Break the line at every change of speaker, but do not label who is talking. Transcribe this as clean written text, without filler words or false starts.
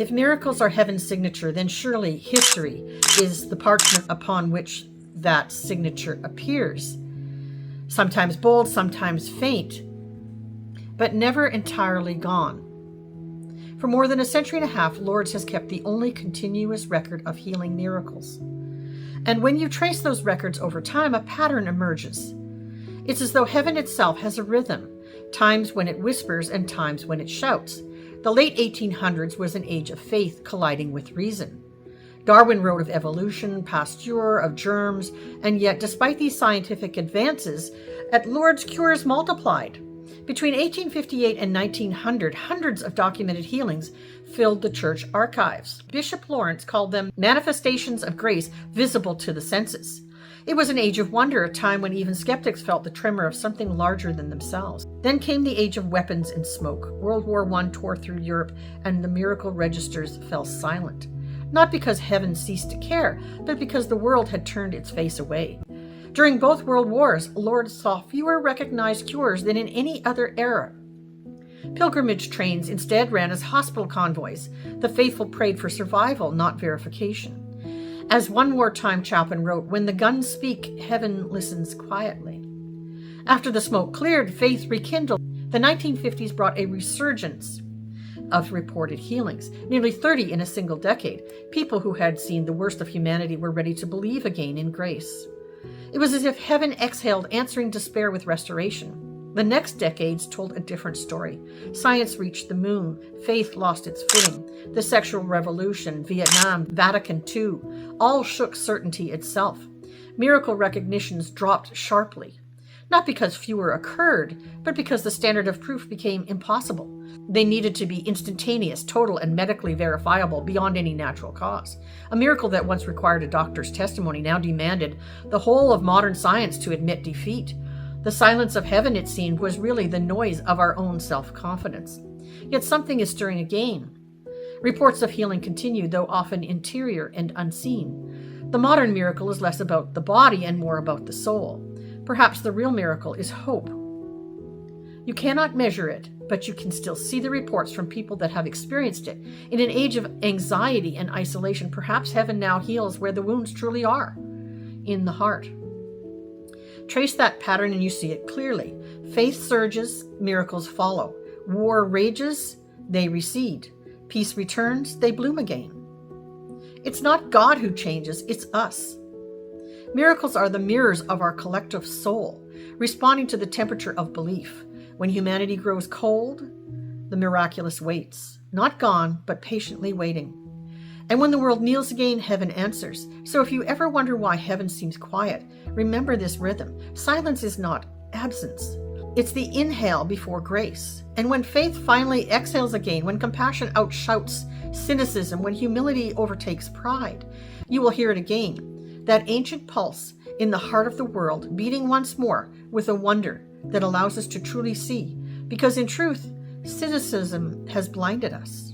If miracles are heaven's signature, then surely history is the parchment upon which that signature appears. Sometimes bold, sometimes faint, but never entirely gone. For more than a century and a half, Lourdes has kept the only continuous record of healing miracles. And when you trace those records over time, a pattern emerges. It's as though heaven itself has a rhythm, times when it whispers and times when it shouts. The late 1800s was an age of faith colliding with reason. Darwin wrote of evolution, Pasteur of germs, and yet despite these scientific advances, at Lourdes cures multiplied. Between 1858 and 1900, hundreds of documented healings filled the church archives. Bishop Lawrence called them manifestations of grace visible to the senses. It was an age of wonder, a time when even skeptics felt the tremor of something larger than themselves. Then came the age of weapons and smoke. World War I tore through Europe, and the miracle registers fell silent. Not because heaven ceased to care, but because the world had turned its face away. During both world wars, Lourdes saw fewer recognized cures than in any other era. Pilgrimage trains instead ran as hospital convoys. The faithful prayed for survival, not verification. As one wartime chaplain wrote, "When the guns speak, heaven listens quietly." After the smoke cleared, faith rekindled. The 1950s brought a resurgence of reported healings, nearly 30 in a single decade. People who had seen the worst of humanity were ready to believe again in grace. It was as if heaven exhaled, answering despair with restoration. The next decades told a different story. Science reached the moon. Faith lost its footing. The sexual revolution, Vietnam, Vatican II, all shook certainty itself. Miracle recognitions dropped sharply. Not because fewer occurred, but because the standard of proof became impossible. They needed to be instantaneous, total, and medically verifiable beyond any natural cause. A miracle that once required a doctor's testimony now demanded the whole of modern science to admit defeat. The silence of heaven, it seemed, was really the noise of our own self-confidence. Yet something is stirring again. Reports of healing continue, though often interior and unseen. The modern miracle is less about the body and more about the soul. Perhaps the real miracle is hope. You cannot measure it, but you can still see the reports from people that have experienced it. In an age of anxiety and isolation, perhaps heaven now heals where the wounds truly are, in the heart. Trace that pattern and you see it clearly. Faith surges, miracles follow. War rages, they recede. Peace returns, they bloom again. It's not God who changes, it's us. Miracles are the mirrors of our collective soul, responding to the temperature of belief. When humanity grows cold, the miraculous waits, not gone, but patiently waiting. And when the world kneels again, heaven answers. So if you ever wonder why heaven seems quiet, remember this rhythm. Silence is not absence. It's the inhale before grace. And when faith finally exhales again, when compassion outshouts cynicism, when humility overtakes pride, you will hear it again. That ancient pulse in the heart of the world, beating once more with a wonder that allows us to truly see. Because in truth, cynicism has blinded us.